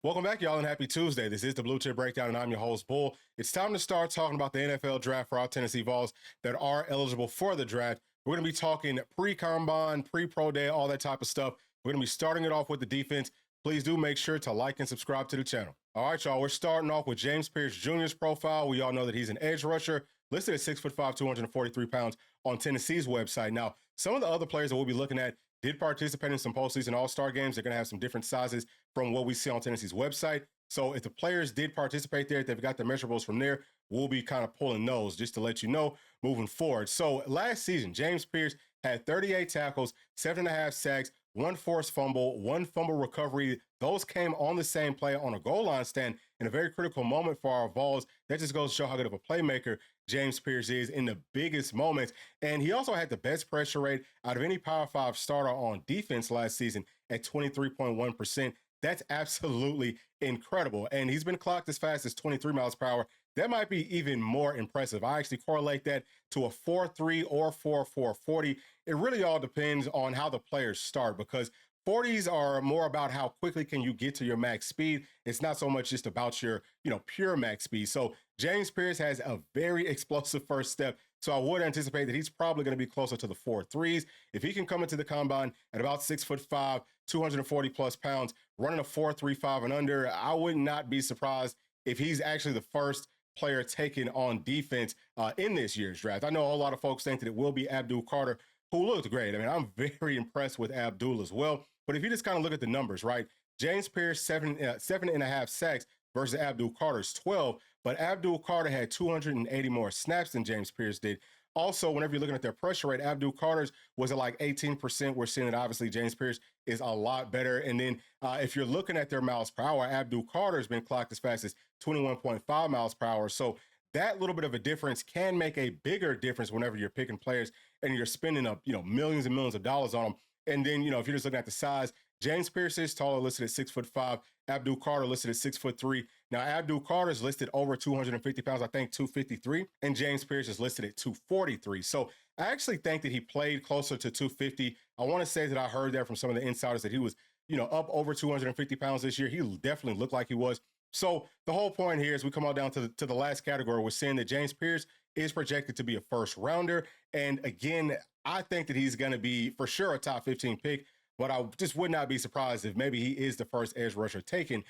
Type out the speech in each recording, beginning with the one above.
Welcome back, y'all, and happy Tuesday. This is the Bluechip Breakdown, and I'm your host, Bull. It's time to start talking about the NFL draft for our Tennessee Vols that are eligible for the draft. We're going to be talking pre-combine, pre-pro day, all that type of stuff. We're going to be starting it off with the defense. Please do make sure to like and subscribe to the channel. All right, y'all, we're starting off with James Pearce Jr.'s profile. We all know that he's an edge rusher, listed at 6'5", 243 pounds on Tennessee's website. Now, some of the other players that we'll be looking at did participate in some postseason all-star games. They're going to have some different sizes from what we see on Tennessee's website. So if the players did participate there, if they've got the measurables from there, we'll be kind of pulling those just to let you know moving forward. So last season, James Pearce had 38 tackles, 7.5 sacks, 1 forced fumble, 1 fumble recovery. Those came on the same play on a goal line stand in a very critical moment for our Vols. That just goes to show how good of a playmaker James Pearce is in the biggest moments. And he also had the best pressure rate out of any Power 5 starter on defense last season at 23.1%. That's absolutely incredible. And he's been clocked as fast as 23 miles per hour. That might be even more impressive. I actually correlate that to a 4.3 or 4.4 40. It really all depends on how the players start, because 40s are more about how quickly can you get to your max speed. It's not so much just about your, pure max speed. So James Pearce has a very explosive first step. So I would anticipate that he's probably going to be closer to the 4.3s. If he can come into the combine at about 6'5", 240 plus pounds, running a 4.35 and under, I would not be surprised if he's actually the first player taken on defense in this year's draft. I know a lot of folks think that it will be Abdul Carter, who looked great. I mean, I'm very impressed with Abdul as well. But if you just kind of look at the numbers, right? James Pearce, 7.5 sacks versus Abdul Carter's 12. But Abdul Carter had 280 more snaps than James Pearce did. Also, whenever you're looking at their pressure rate, Abdul Carter's was at like 18%. We're seeing that obviously James Pearce is a lot better. And then if you're looking at their miles per hour, Abdul Carter's been clocked as fast as 21.5 miles per hour. So that little bit of a difference can make a bigger difference whenever you're picking players and you're spending up, millions and millions of dollars on them. And then, if you're just looking at the size, James Pearce is taller, listed at 6'5". Abdul Carter listed at 6'3". Now, Abdul Carter is listed over 250 pounds, I think 253, and James Pearce is listed at 243. So I actually think that he played closer to 250. I want to say that I heard that from some of the insiders that he was, up over 250 pounds this year. He definitely looked like he was. So the whole point here is we come all down to the last category. We're saying that James Pearce is projected to be a first rounder. And again, I think that he's going to be for sure a top 15 pick, but I just would not be surprised if maybe he is the first edge rusher taken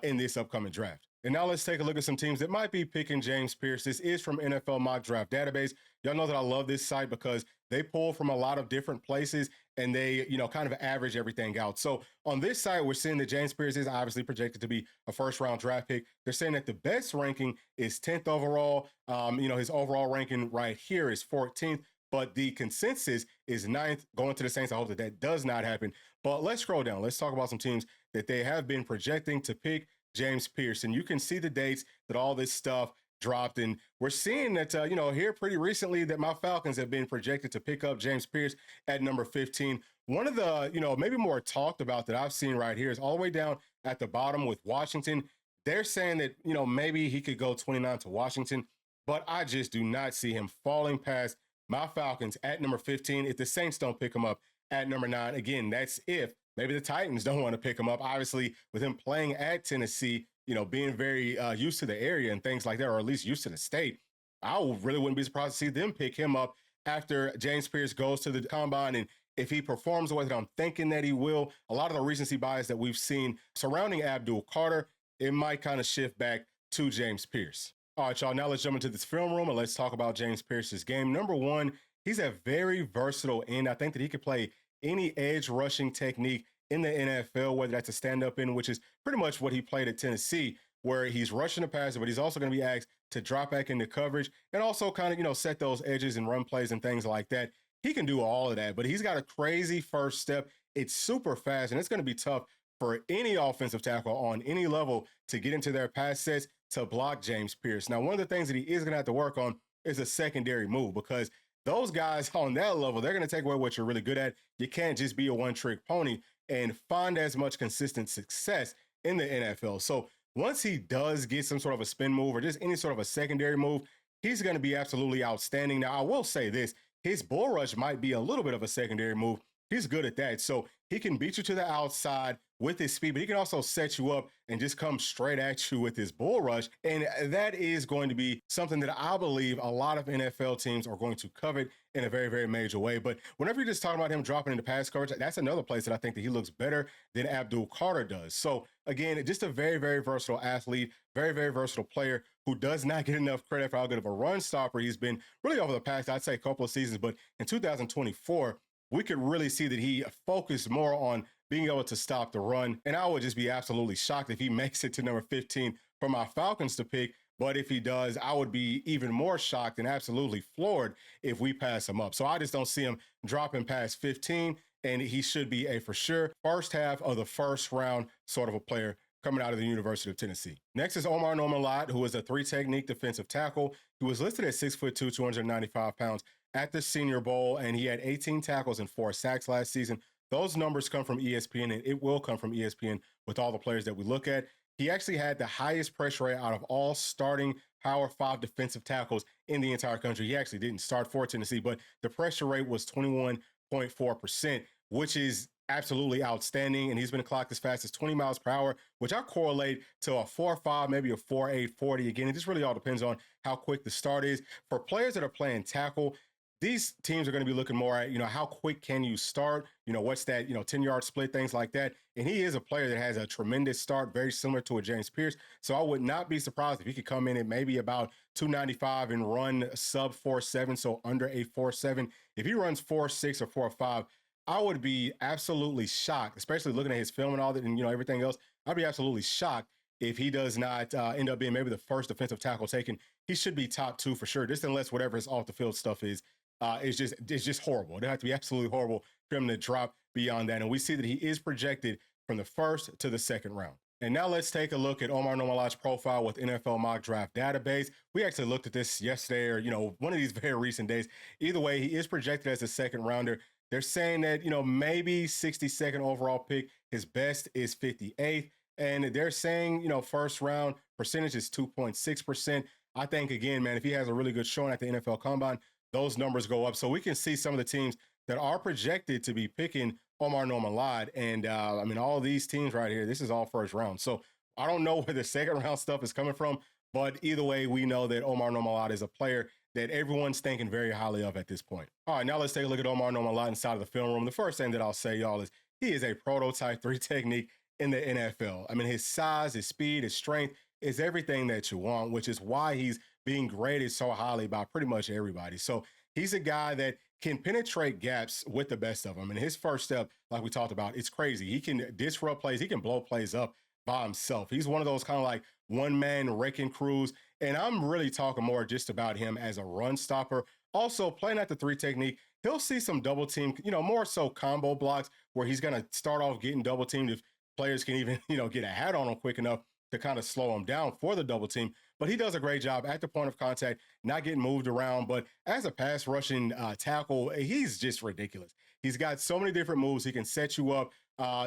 in this upcoming draft. And now let's take a look at some teams that might be picking James Pearce. This is from NFL Mock Draft Database. Y'all know that I love this site because they pull from a lot of different places and they, kind of average everything out. So on this site, we're seeing that James Pearce is obviously projected to be a first-round draft pick. They're saying that the best ranking is 10th overall. His overall ranking right here is 14th, but the consensus is 9th going to the Saints. I hope that does not happen. But let's scroll down. Let's talk about some teams that they have been projecting to pick James Pearce. And you can see the dates that all this stuff dropped. And we're seeing that, here pretty recently that my Falcons have been projected to pick up James Pearce at number 15. One of the, maybe more talked about that I've seen right here is all the way down at the bottom with Washington. They're saying that, maybe he could go 29 to Washington, but I just do not see him falling past my Falcons at number 15 if the Saints don't pick him up at number 9. Again, that's if maybe the Titans don't want to pick him up. Obviously, with him playing at Tennessee, being very used to the area and things like that, or at least used to the state, I really wouldn't be surprised to see them pick him up after James Pearce goes to the combine. And if he performs the way that I'm thinking that he will, a lot of the recency bias that we've seen surrounding Abdul Carter, it might kind of shift back to James Pearce. All right, y'all, now let's jump into this film room and let's talk about James Pearce's game. Number one, he's a very versatile end. I think that he could play any edge rushing technique in the NFL, whether that's a stand-up end, which is pretty much what he played at Tennessee, where he's rushing the passer, but he's also going to be asked to drop back into coverage and also kind of, set those edges and run plays and things like that. He can do all of that, but he's got a crazy first step. It's super fast, and it's going to be tough for any offensive tackle on any level to get into their pass sets to block James Pearce. Now, one of the things that he is going to have to work on is a secondary move, because those guys on that level, they're going to take away what you're really good at. You can't just be a one-trick pony and find as much consistent success in the NFL. So once he does get some sort of a spin move or just any sort of a secondary move, he's going to be absolutely outstanding. Now, I will say this, his bull rush might be a little bit of a secondary move. He's good at that. So he can beat you to the outside, with his speed, but he can also set you up and just come straight at you with his bull rush. And that is going to be something that I believe a lot of NFL teams are going to covet in a very, very major way. But whenever you're just talking about him dropping into pass coverage, that's another place that I think that he looks better than Abdul Carter does. So again, just a very, very versatile athlete, very, very versatile player who does not get enough credit for how good of a run stopper he's been really over the past, I'd say, couple of seasons. But in 2024, we could really see that he focused more on being able to stop the run. And I would just be absolutely shocked if he makes it to number 15 for my Falcons to pick. But if he does, I would be even more shocked and absolutely floored if we pass him up. So I just don't see him dropping past 15, and he should be a for sure first half of the first round sort of a player coming out of the University of Tennessee. Next is Omarr Norman-Lott, who is a three-technique defensive tackle. He was listed at 6'2", 295 pounds at the Senior Bowl, and he had 18 tackles and 4 sacks last season. Those numbers come from ESPN, and it will come from ESPN with all the players that we look at. He actually had the highest pressure rate out of all starting Power 5 defensive tackles in the entire country. He actually didn't start for Tennessee, but the pressure rate was 21.4%, which is absolutely outstanding. And he's been clocked as fast as 20 miles per hour, which I correlate to a 4.5, maybe a 4.8 40. Again, it just really all depends on how quick the start is. For players that are playing tackle, these teams are going to be looking more at, how quick can you start? What's that, 10-yard split, things like that. And he is a player that has a tremendous start, very similar to a James Pearce. So I would not be surprised if he could come in at maybe about 295 and run sub 4.7, so under a 4.7. If he runs 4.6 or 4.5, I would be absolutely shocked, especially looking at his film and all that and, everything else. I'd be absolutely shocked if he does not end up being maybe the first defensive tackle taken. He should be top 2 for sure, just unless whatever his off-the-field stuff is. It's just horrible. It'd have to be absolutely horrible for him to drop beyond that. And we see that he is projected from the first to the second round. And now let's take a look at Omarr Norman-Lott's profile with NFL Mock Draft Database. We actually looked at this yesterday or, one of these very recent days. Either way, he is projected as a second rounder. They're saying that, maybe 62nd overall pick. His best is 58th. And they're saying, first round percentage is 2.6%. I think, again, man, if he has a really good showing at the NFL Combine, those numbers go up. So we can see some of the teams that are projected to be picking Omarr Norman-Lott. And all these teams right here, this is all first round. So I don't know where the second round stuff is coming from, but either way, we know that Omarr Norman-Lott is a player that everyone's thinking very highly of at this point. All right, now let's take a look at Omarr Norman-Lott inside of the film room. The first thing that I'll say, y'all, is he is a prototype 3 technique in the NFL. His size, his speed, his strength is everything that you want, which is why he's being graded so highly by pretty much everybody. So he's a guy that can penetrate gaps with the best of them. And his first step, like we talked about, it's crazy. He can disrupt plays. He can blow plays up by himself. He's one of those kind of like one-man wrecking crews. And I'm really talking more just about him as a run stopper. Also, playing at the 3 technique, he'll see some double team, more so combo blocks where he's going to start off getting double teamed if players can even, get a hat on him quick enough to kind of slow him down for the double team. But he does a great job at the point of contact, not getting moved around. But as a pass rushing tackle, he's just ridiculous. He's got so many different moves. He can set you up,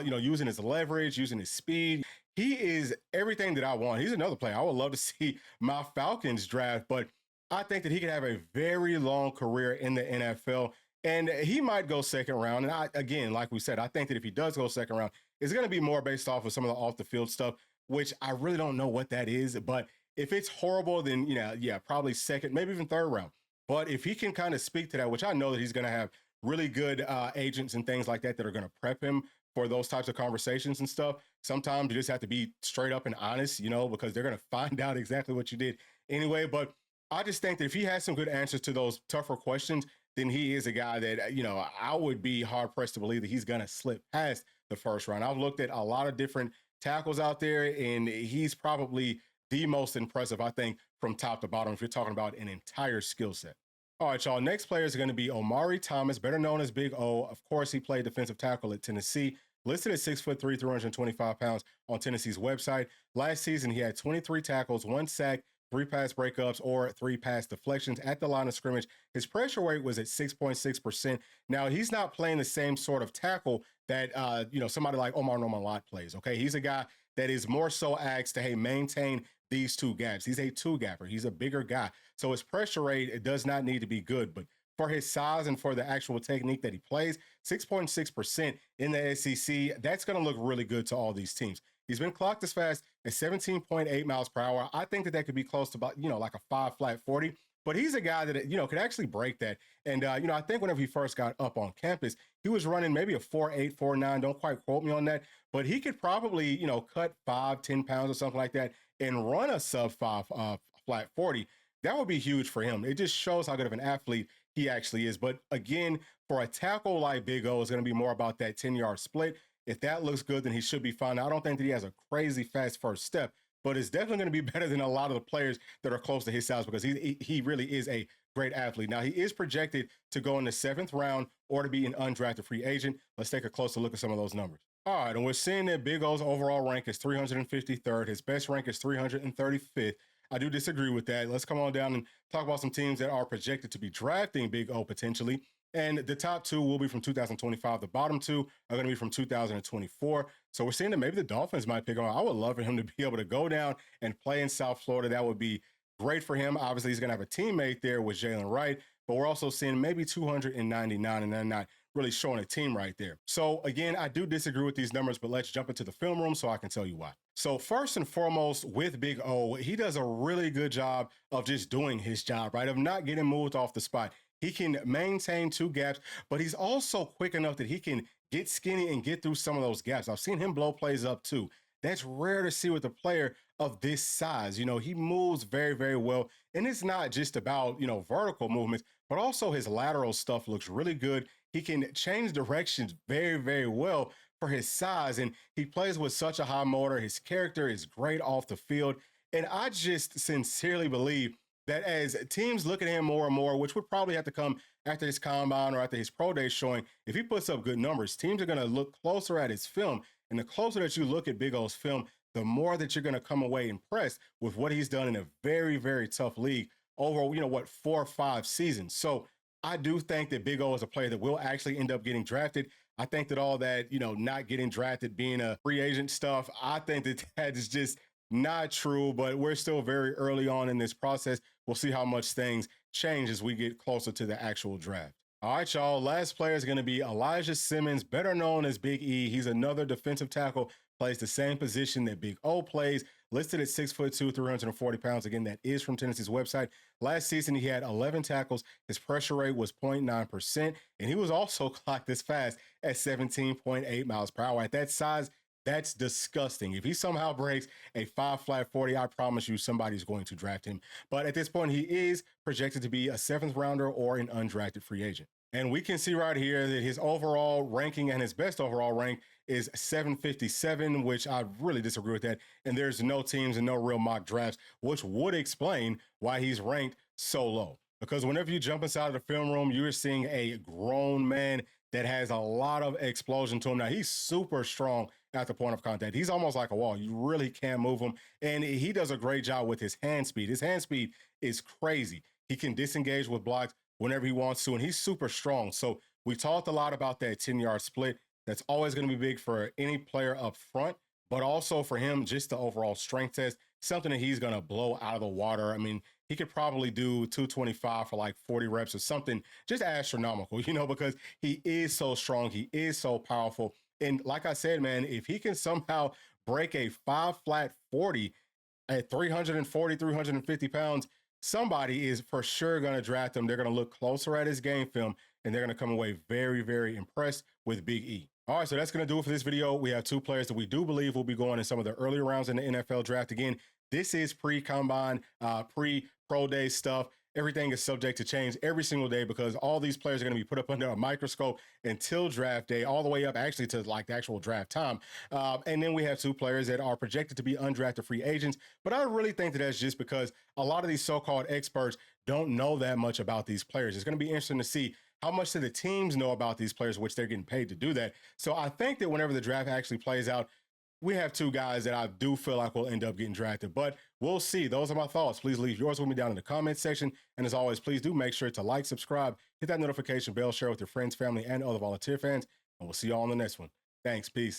using his leverage, using his speed. He is everything that I want. He's another player I would love to see my Falcons draft, but I think that he could have a very long career in the NFL. And he might go second round. And again, like we said, I think that if he does go second round, it's going to be more based off of some of the off the field stuff, which I really don't know what that is. But if it's horrible, then, probably second, maybe even third round. But if he can kind of speak to that, which I know that he's going to have really good agents and things like that are going to prep him for those types of conversations and stuff. Sometimes you just have to be straight up and honest, because they're going to find out exactly what you did anyway. But I just think that if he has some good answers to those tougher questions, then he is a guy that, I would be hard pressed to believe that he's going to slip past the first round. I've looked at a lot of different tackles out there, and he's probably the most impressive, I think, from top to bottom, if you're talking about an entire skill set. All right, y'all. Next player is going to be Omari Thomas, better known as Big O. Of course, he played defensive tackle at Tennessee, listed at 6'3", 325 pounds on Tennessee's website. Last season, he had 23 tackles, 1 sack, 3 pass breakups, or 3 pass deflections at the line of scrimmage. His pressure rate was at 6.6%. Now, he's not playing the same sort of tackle that, somebody like Omarr Norman-Lott plays, okay? He's a guy that is more so asked to, maintain these 2 gaps. He's a 2-gapper. He's a bigger guy. So his pressure rate, it does not need to be good, but for his size and for the actual technique that he plays. 6.6% in the SEC. That's going to look really good to all these teams. He's been clocked as fast as 17.8 miles per hour. I think that could be close to about, like a 5 flat 40. But he's a guy that, could actually break that. And, I think whenever he first got up on campus, he was running maybe a 4.8, 4.9. Don't quite quote me on that. But he could probably, cut 5, 10 pounds or something like that and run a sub 5 flat 40. That would be huge for him. It just shows how good of an athlete he actually is. But again, for a tackle like Big O, it's going to be more about that 10-yard split. If that looks good, then he should be fine. Now, I don't think that he has a crazy fast first step, but it's definitely going to be better than a lot of the players that are close to his size because he really is a great athlete. Now, he is projected to go in the 7th round or to be an undrafted free agent. Let's take a closer look at some of those numbers. All right, and we're seeing that Big O's overall rank is 353rd. His best rank is 335th. I do disagree with that. Let's come on down and talk about some teams that are projected to be drafting Big O potentially. And the top 2 will be from 2025. The bottom 2 are going to be from 2024. So we're seeing that maybe the Dolphins might pick him up. I would love for him to be able to go down and play in South Florida. That would be great for him. Obviously, he's going to have a teammate there with Jalen Wright, but we're also seeing maybe 299, and they're not really showing a team right there. So again, I do disagree with these numbers, but let's jump into the film room so I can tell you why. So first and foremost, with Big O, he does a really good job of just doing his job, right? Of not getting moved off the spot. He can maintain 2 gaps, but he's also quick enough that he can get skinny and get through some of those gaps. I've seen him blow plays up too. That's rare to see with a player of this size. He moves very, very well. And it's not just about, vertical movements, but also his lateral stuff looks really good. He can change directions very, very well for his size. And he plays with such a high motor. His character is great off the field. And I just sincerely believe that as teams look at him more and more, which would probably have to come after his combine or after his pro day showing, if he puts up good numbers, teams are going to look closer at his film. And the closer that you look at Big O's film, the more that you're going to come away impressed with what he's done in a very, very tough league over, 4 or 5 seasons. So I do think that Big O is a player that will actually end up getting drafted. I think that all that, not getting drafted, being a free agent stuff, I think that is just not true, but we're still very early on in this process. We'll see how much things change as we get closer to the actual draft. All right, y'all. Last player is going to be Elijah Simmons, better known as Big E. He's another defensive tackle, plays the same position that Big O plays, listed at 6'2", 340 pounds. Again, that is from Tennessee's website. Last season, he had 11 tackles. His pressure rate was 0.9%, and he was also clocked as fast at 17.8 miles per hour. At that size, that's disgusting. If he somehow breaks a 5 flat 40, I promise you somebody's going to draft him. But at this point, he is projected to be a 7th rounder or an undrafted free agent. And we can see right here that his overall ranking and his best overall rank is 757, which I really disagree with that. And there's no teams and no real mock drafts, which would explain why he's ranked so low. Because whenever you jump inside of the film room, you're seeing a grown man that has a lot of explosion to him. Now, he's super strong at the point of contact. He's almost like a wall. You really can't move him. And he does a great job with his hand speed. His hand speed is crazy. He can disengage with blocks whenever he wants to, and he's super strong. So we talked a lot about that 10-yard split. That's always going to be big for any player up front, but also for him, just the overall strength test, something that he's going to blow out of the water. I mean, he could probably do 225 for like 40 reps or something just astronomical, because he is so strong. He is so powerful. And like I said, man, if he can somehow break a 5 flat 40 at 340, 350 pounds, somebody is for sure going to draft him. They're going to look closer at his game film, and they're going to come away very, very impressed with Big E. All right, so that's going to do it for this video. We have 2 players that we do believe will be going in some of the earlier rounds in the NFL draft. Again, this is pre-combine, pre-pro day stuff. Everything is subject to change every single day because all these players are going to be put up under a microscope until draft day, all the way up actually to like the actual draft time. And then we have 2 players that are projected to be undrafted free agents. But I really think that that's just because a lot of these so-called experts don't know that much about these players. It's going to be interesting to see how much do the teams know about these players, which they're getting paid to do that. So I think that whenever the draft actually plays out, we have 2 guys that I do feel like will end up getting drafted, but we'll see. Those are my thoughts. Please leave yours with me down in the comment section. And as always, please do make sure to like, subscribe, hit that notification bell, share with your friends, family, and other volunteer fans. And we'll see you all on the next one. Thanks. Peace.